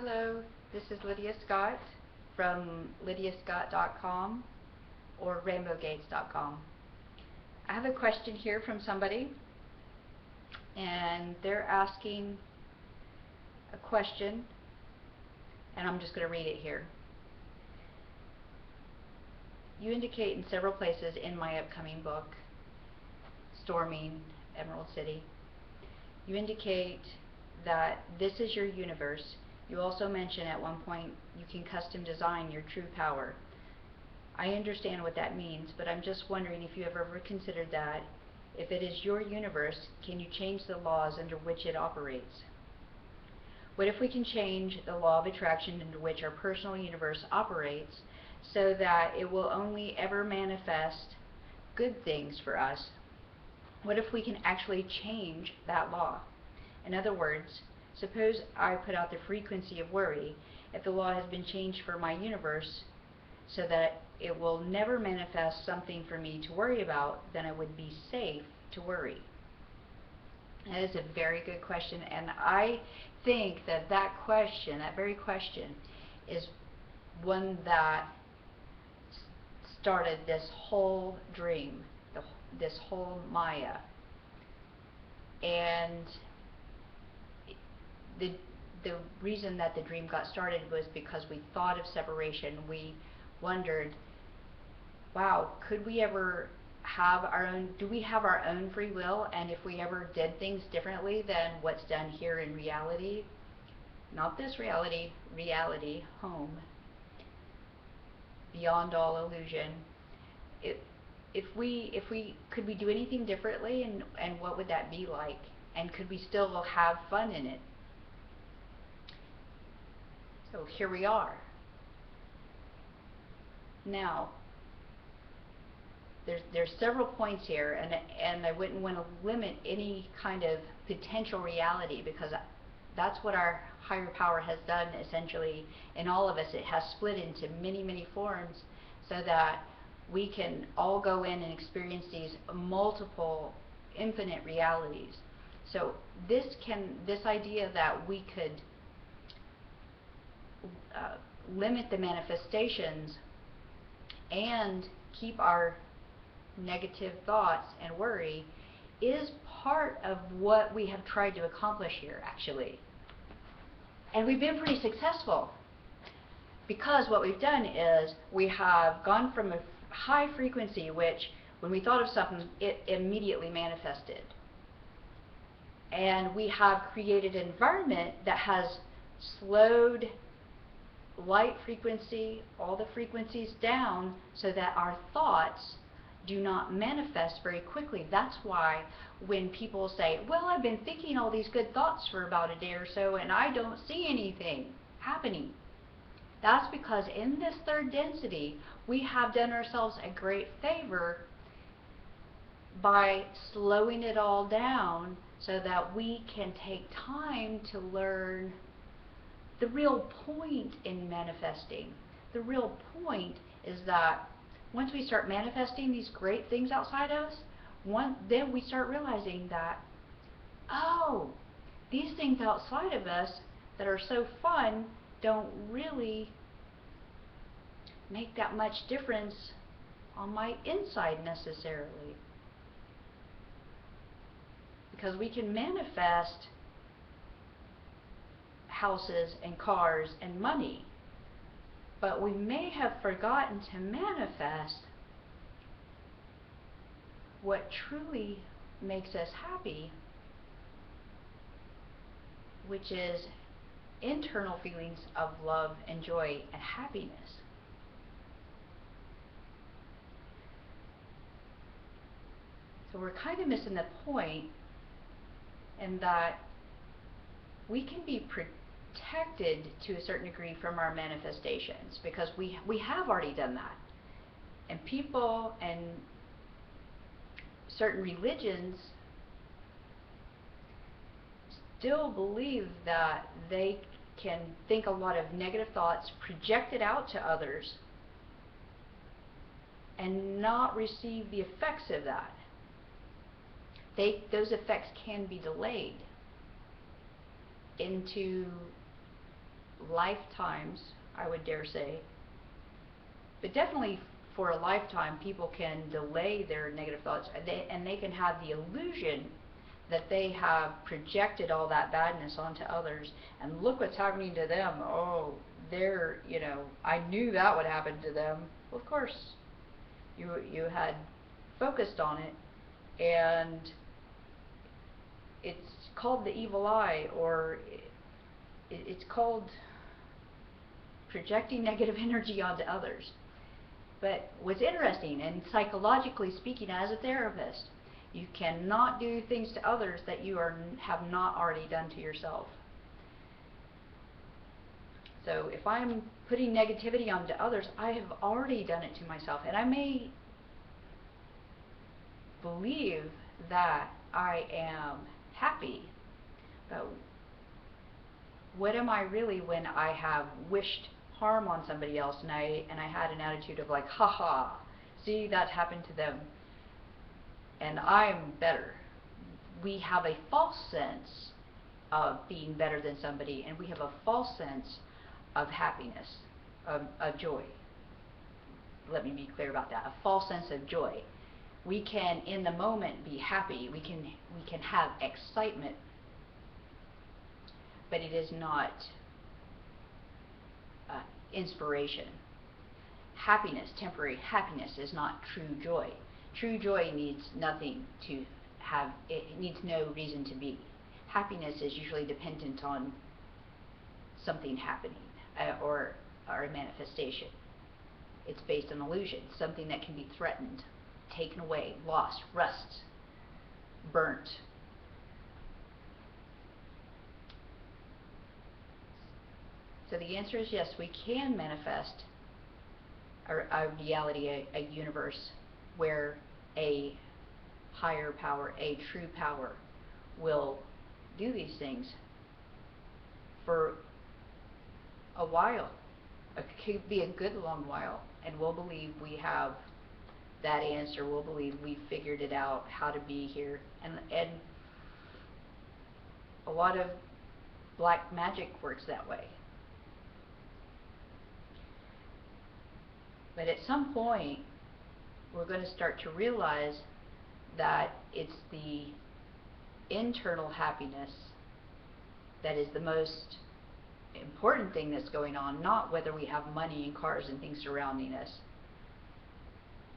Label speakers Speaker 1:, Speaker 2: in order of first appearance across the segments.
Speaker 1: Hello, this is Lydia Scott from lydiascott.com or rainbowgates.com. I have a question here from somebody, and they're asking a question, and I'm just going to read it here. You indicate in several places in my upcoming book, Storming Emerald City, you indicate that this is your universe. You also mention at one point you can custom design your true power. I understand what that means, but I'm just wondering if you have ever considered that if it is your universe, can you change the laws under which it operates? What if we can change the law of attraction under which our personal universe operates so that it will only ever manifest good things for us? What if we can actually change that law? In other words, suppose I put out the frequency of worry. If the law has been changed for my universe so that it will never manifest something for me to worry about, then I would be safe to worry. That is a very good question, and I think that that very question, is one that started this whole dream, this whole Maya. And the reason that the dream got started was because we thought of separation. We wondered, wow, could we ever have our own, do we have our own free will? And if we ever did things differently than what's done here in reality, not this reality, reality, home, beyond all illusion, could we do anything differently, and what would that be like? And could we still have fun in it? So here we are. Now, there's several points here, and I wouldn't want to limit any kind of potential reality, because that's what our higher power has done essentially in all of us. It has split into many, many forms so that we can all go in and experience these multiple infinite realities. So this idea that we could limit the manifestations and keep our negative thoughts and worry is part of what we have tried to accomplish here, actually. And we've been pretty successful, because what we've done is we have gone from a high frequency, which when we thought of something, it immediately manifested. And we have created an environment that has slowed light frequency, all the frequencies down, so that our thoughts do not manifest very quickly. That's why when people say, well, I've been thinking all these good thoughts for about a day or so and I don't see anything happening. That's because in this third density, we have done ourselves a great favor by slowing it all down so that we can take time to learn the real point in manifesting. The real point is that once we start manifesting these great things outside us, then we start realizing that, oh, these things outside of us that are so fun don't really make that much difference on my inside necessarily. Because we can manifest houses and cars and money, but we may have forgotten to manifest what truly makes us happy, which is internal feelings of love and joy and happiness. So we're kind of missing the point in that we can be protected to a certain degree from our manifestations, because we have already done that. And people and certain religions still believe that they can think a lot of negative thoughts, project it out to others, and not receive the effects of that. Those effects can be delayed into lifetimes, I would dare say, but definitely for a lifetime, people can delay their negative thoughts, and they can have the illusion that they have projected all that badness onto others, and look what's happening to them. Oh, they're, I knew that would happen to them. Well, of course, you had focused on it, and it's called the evil eye, or it's called projecting negative energy onto others. But what's interesting, and psychologically speaking, as a therapist, you cannot do things to others that you have not already done to yourself. So if I'm putting negativity onto others, I have already done it to myself. And I may believe that I am happy, but what am I really when I have wished harm on somebody else, and I had an attitude of like, haha, see, that happened to them, and I'm better. We have a false sense of being better than somebody, and we have a false sense of happiness, of joy. Let me be clear about that. A false sense of joy. We can, in the moment, be happy. We can have excitement, but it is not inspiration. Happiness, temporary happiness, is not true joy. True joy needs nothing to have, it needs no reason to be. Happiness is usually dependent on something happening, or a manifestation. It's based on illusion, something that can be threatened, taken away, lost, rust, burnt. So the answer is yes, we can manifest a reality, a universe where a higher power, a true power, will do these things for a while. It could be a good long while, and we'll believe we have that answer. We'll believe we figured it out, how to be here, and a lot of black magic works that way. But at some point, we're going to start to realize that it's the internal happiness that is the most important thing that's going on, not whether we have money and cars and things surrounding us.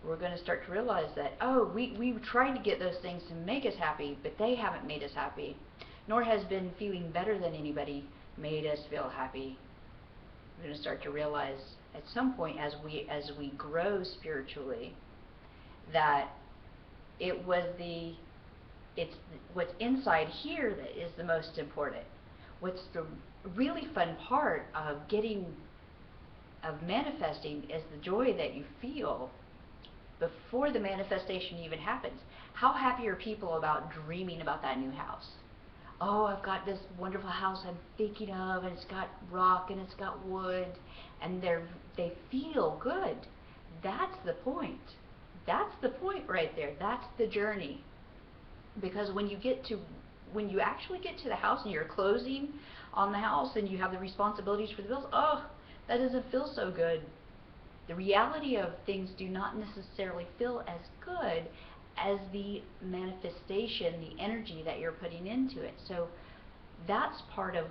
Speaker 1: We're going to start to realize that, oh, we tried to get those things to make us happy, but they haven't made us happy, nor has been feeling better than anybody made us feel happy. We're going to start to realize at some point, as we grow spiritually, that it's what's inside here that is the most important. What's the really fun part of manifesting is the joy that you feel before the manifestation even happens. How happy are people about dreaming about that new house? Oh, I've got this wonderful house I'm thinking of, and it's got rock and it's got wood, and they feel good. That's the point. That's the point right there. That's the journey. Because when you actually get to the house and you're closing on the house and you have the responsibilities for the bills, oh, that doesn't feel so good. The reality of things do not necessarily feel as good as the manifestation, the energy that you're putting into it. So that's part of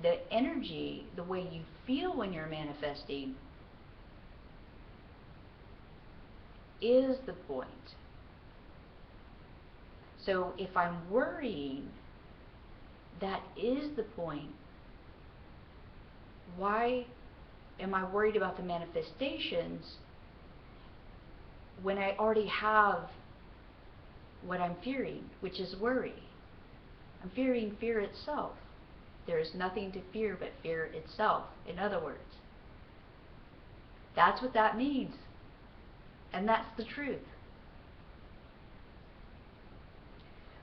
Speaker 1: the energy, the way you feel when you're manifesting is the point. So if I'm worrying, that is the point. Why am I worried about the manifestations when I already have what I'm fearing, which is worry? I'm fearing fear itself. There is nothing to fear but fear itself, in other words. That's what that means. And that's the truth.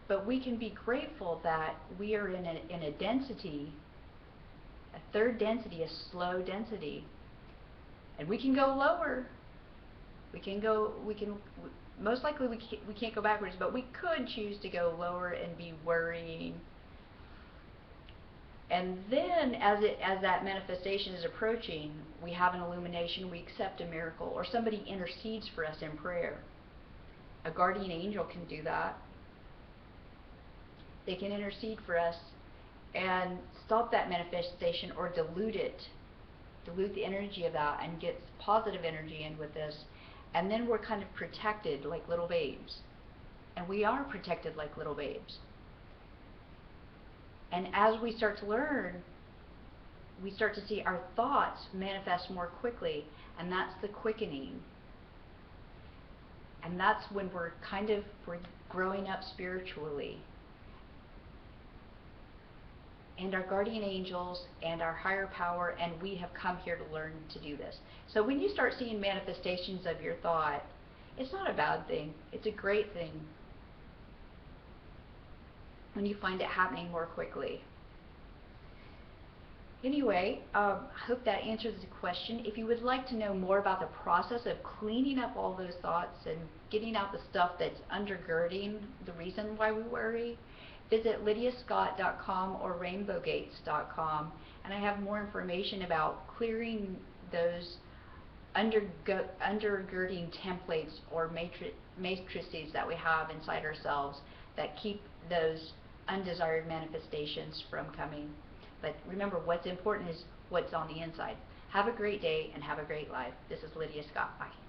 Speaker 1: But we can be grateful that we are in a density, a third density, a slow density. And we can go lower. Most likely we can't go backwards, but we could choose to go lower and be worrying. And then as that manifestation is approaching, we have an illumination, we accept a miracle, or somebody intercedes for us in prayer. A guardian angel can do that. They can intercede for us and stop that manifestation or dilute it, dilute the energy of that, and get positive energy in with this. And then we're kind of protected like little babes. And we are protected like little babes. And as we start to learn, we start to see our thoughts manifest more quickly, and that's the quickening. And that's when we're growing up spiritually. And our guardian angels and our higher power, and we have come here to learn to do this. So when you start seeing manifestations of your thought, it's not a bad thing. It's a great thing when you find it happening more quickly. Anyway, I hope that answers the question. If you would like to know more about the process of cleaning up all those thoughts and getting out the stuff that's undergirding the reason why we worry, visit lydiascott.com or rainbowgates.com, and I have more information about clearing those undergirding templates or matrices that we have inside ourselves that keep those undesired manifestations from coming. But remember, what's important is what's on the inside. Have a great day and have a great life. This is Lydia Scott. Bye.